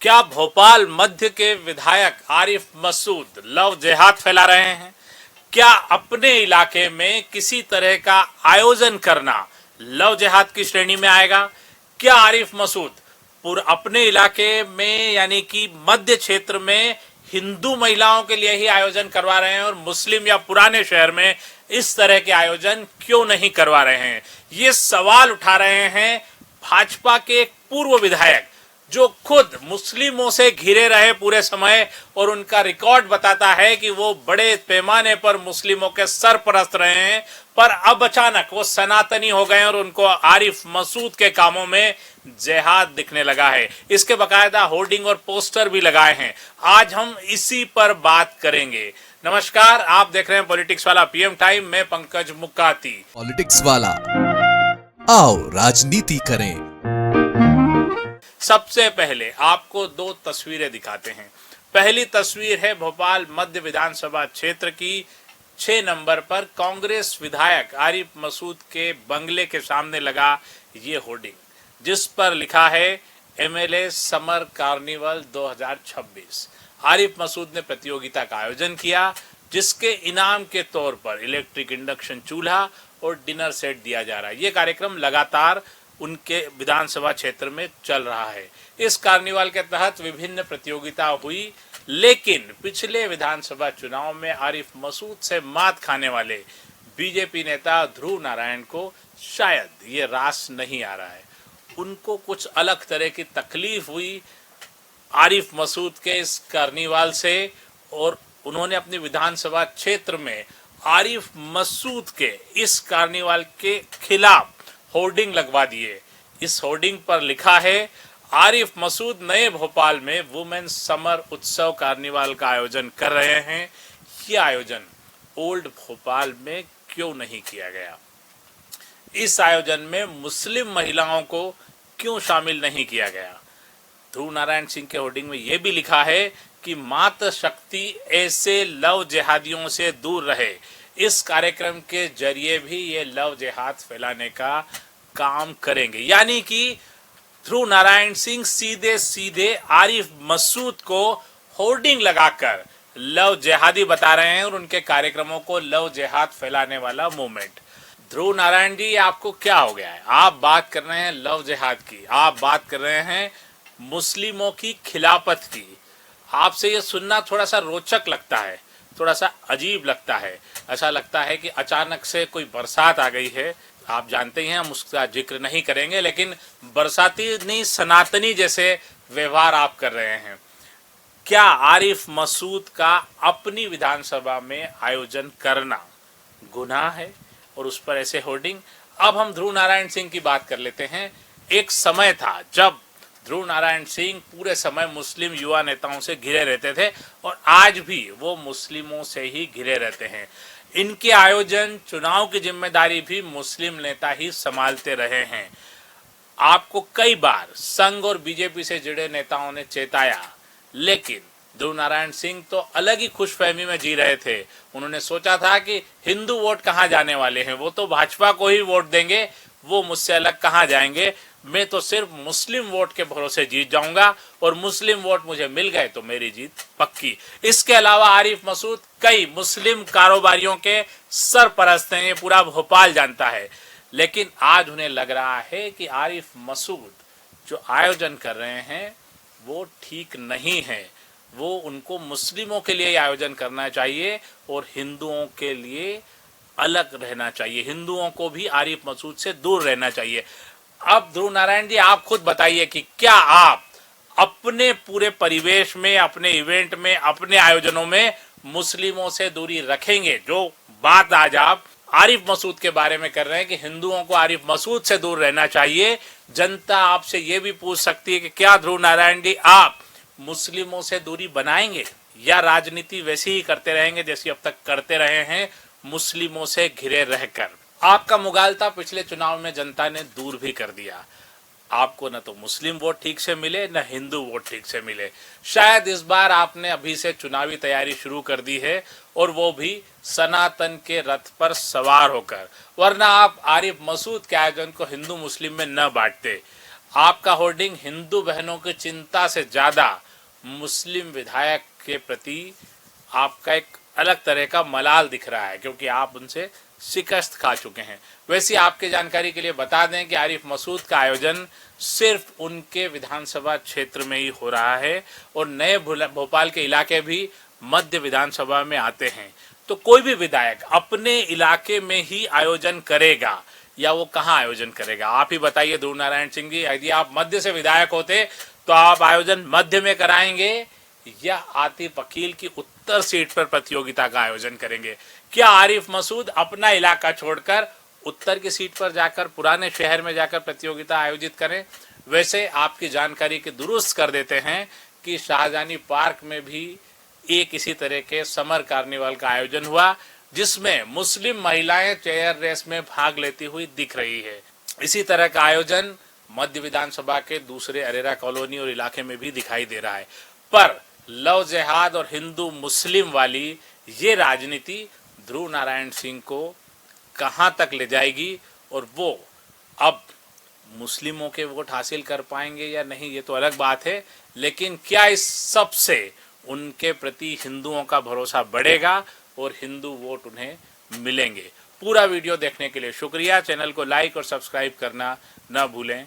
क्या भोपाल मध्य के विधायक आरिफ मसूद लव जिहाद फैला रहे हैं? क्या अपने इलाके में किसी तरह का आयोजन करना लव जिहाद की श्रेणी में आएगा? क्या आरिफ मसूद अपने इलाके में यानी कि मध्य क्षेत्र में हिंदू महिलाओं के लिए ही आयोजन करवा रहे हैं और मुस्लिम या पुराने शहर में इस तरह के आयोजन क्यों नहीं करवा रहे हैं? ये सवाल उठा रहे हैं भाजपा के एक पूर्व विधायक जो खुद मुस्लिमों से घिरे रहे पूरे समय, और उनका रिकॉर्ड बताता है कि वो बड़े पैमाने पर मुस्लिमों के सरपरस्त रहे हैं, पर अब अचानक वो सनातनी हो गए और उनको आरिफ मसूद के कामों में जिहाद दिखने लगा है। इसके बकायदा होर्डिंग और पोस्टर भी लगाए हैं। आज हम इसी पर बात करेंगे। नमस्कार, आप देख रहे हैं पॉलिटिक्स वाला पीएम टाइम में पंकज मुक्काती। पॉलिटिक्स वाला, आओ राजनीति करें। सबसे पहले आपको दो तस्वीरें दिखाते हैं। पहली तस्वीर है भोपाल मध्य विधानसभा क्षेत्र की 6 नंबर पर कांग्रेस विधायक आरिफ मसूद के बंगले के सामने लगा ये होर्डिंग, जिस पर लिखा है MLA summer carnival 2026। Arif Masood ने प्रतियोगिता का आयोजन किया, जिसके इनाम के तौर पर इलेक्ट्रिक इंडक्शन चूल्हा और डिनर सेट दिया जा रहा है। ये कार्यक्रम लगातार उनके विधानसभा क्षेत्र में चल रहा है। इस कार्निवाल के तहत विभिन्न प्रतियोगिता हुई, लेकिन पिछले विधानसभा चुनाव में आरिफ मसूद से मात खाने वाले बीजेपी नेता ध्रुव नारायण को शायद ये रास नहीं आ रहा है। उनको कुछ अलग तरह की तकलीफ हुई आरिफ मसूद के इस कार्निवाल से, और उन्होंने अपने विधानसभा क्षेत्र में आरिफ मसूद के इस कार्निवाल के खिलाफ होर्डिंग लगवा दिए। इस होर्डिंग पर लिखा है आरिफ मसूद नए भोपाल में वुमेन समर उत्सव कार्निवाल का आयोजन कर रहे हैं। ये आयोजन ओल्ड भोपाल में क्यों नहीं किया गया? इस आयोजन में मुस्लिम महिलाओं को क्यों शामिल नहीं किया गया? ध्रुव नारायण सिंह के होर्डिंग में यह भी लिखा है कि मातृ शक्ति ऐसे लव जिहादियों से दूर रहे। इस कार्यक्रम के जरिए भी ये लव जिहाद फैलाने का काम करेंगे। यानी कि ध्रुव नारायण सिंह सीधे सीधे आरिफ मसूद को होर्डिंग लगाकर लव जिहादी बता रहे हैं और उनके कार्यक्रमों को लव जिहाद फैलाने वाला मूवमेंट। ध्रुव नारायण जी, आपको क्या हो गया है? आप बात कर रहे हैं लव जिहाद की, आप बात कर रहे हैं मुस्लिमों की खिलाफत की। आपसे ये सुनना थोड़ा सा रोचक लगता है, थोड़ा सा अजीब लगता है। ऐसा लगता है कि अचानक से कोई बरसात आ गई है। आप जानते हैं, हम उसका जिक्र नहीं करेंगे, लेकिन बरसाती सनातनी जैसे व्यवहार आप कर रहे हैं। क्या आरिफ मसूद का अपनी विधानसभा में आयोजन करना गुनाह है और उस पर ऐसे होर्डिंग? अब हम ध्रुव नारायण सिंह की बात कर लेते हैं। एक समय था जब ध्रुव नारायण सिंह पूरे समय मुस्लिम युवा नेताओं से घिरे रहते थे, और आज भी वो मुस्लिमों से ही घिरे रहते हैं। इनके आयोजन, चुनाव की जिम्मेदारी भी मुस्लिम नेता ही संभालते रहे हैं। आपको कई बार संघ और बीजेपी से जुड़े नेताओं ने चेताया, लेकिन ध्रुव नारायण सिंह तो अलग ही खुशफहमी में जी रहे थे। उन्होंने सोचा था कि हिंदू वोट कहाँ जाने वाले हैं, वो तो भाजपा को ही वोट देंगे, वो मुझसे अलग कहाँ जाएंगे। मैं तो सिर्फ मुस्लिम वोट के भरोसे जीत जाऊंगा, और मुस्लिम वोट मुझे मिल गए तो मेरी जीत पक्की। इसके अलावा आरिफ मसूद कई मुस्लिम कारोबारियों के सरपरस्त हैं, ये पूरा भोपाल जानता है। लेकिन आज उन्हें लग रहा है कि आरिफ मसूद जो आयोजन कर रहे हैं वो ठीक नहीं है। वो उनको मुस्लिमों के लिए आयोजन करना चाहिए और हिंदुओं के लिए अलग रहना चाहिए। हिंदुओं को भी आरिफ मसूद से दूर रहना चाहिए। अब ध्रुव नारायण जी, आप खुद बताइए कि क्या आप अपने पूरे परिवेश में, अपने इवेंट में, अपने आयोजनों में मुस्लिमों से दूरी रखेंगे? जो बात आज आप आरिफ मसूद के बारे में कर रहे हैं कि हिंदुओं को आरिफ मसूद से दूर रहना चाहिए, जनता आपसे ये भी पूछ सकती है कि क्या ध्रुव नारायण जी आप मुस्लिमों से दूरी बनाएंगे, या राजनीति वैसी ही करते रहेंगे जैसी अब तक करते रहे हैं, मुस्लिमों से घिरे रहकर? आपका मुगालता पिछले चुनाव में जनता ने दूर भी कर दिया। आपको न तो मुस्लिम वोट ठीक से मिले, न हिंदू वोट ठीक से मिले। शायद इस बार आपने अभी से चुनावी तैयारी शुरू कर दी है, और वो भी सनातन के रथ पर सवार होकर, वरना आप आरिफ मसूद के आयोजन को हिंदू मुस्लिम में न बांटते। आपका होर्डिंग हिंदू बहनों की चिंता से ज्यादा मुस्लिम विधायक के प्रति आपका एक अलग तरह का मलाल दिख रहा है, क्योंकि आप उनसे शिकस्त खा चुके हैं। वैसे आपके जानकारी के लिए बता दें कि आरिफ मसूद का आयोजन सिर्फ उनके विधानसभा क्षेत्र में ही हो रहा है और नए भोपाल के इलाके भी मध्य विधानसभा में आते हैं। तो कोई भी विधायक अपने इलाके में ही आयोजन करेगा या वो कहाँ आयोजन करेगा, आप ही बताइए ध्रुव नारायण सिंह जी। यदि आप मध्य से विधायक होते तो आप आयोजन मध्य में कराएंगे या आतिफ अकील की उत्तर सीट पर प्रतियोगिता का आयोजन करेंगे? क्या आरिफ मसूद अपना इलाका छोड़कर उत्तर की सीट पर जाकर पुराने शहर में जाकर प्रतियोगिता आयोजित करें? वैसे आपकी जानकारी के दुरुस्त कर देते हैं कि शाहजहानी पार्क में भी एक इसी तरह के समर कार्निवल का आयोजन हुआ, जिसमें मुस्लिम महिलाएं चेयर रेस में भाग लेती हुई दिख रही है। इसी तरह का आयोजन मध्य विधानसभा के दूसरे अरेरा कॉलोनी और इलाके में भी दिखाई दे रहा है। पर लव जिहाद और हिंदू मुस्लिम वाली ये राजनीति ध्रुव नारायण सिंह को कहां तक ले जाएगी और वो अब मुस्लिमों के वोट हासिल कर पाएंगे या नहीं, ये तो अलग बात है। लेकिन क्या इस सब से उनके प्रति हिंदुओं का भरोसा बढ़ेगा और हिंदू वोट उन्हें मिलेंगे? पूरा वीडियो देखने के लिए शुक्रिया। चैनल को लाइक और सब्सक्राइब करना न भूलें।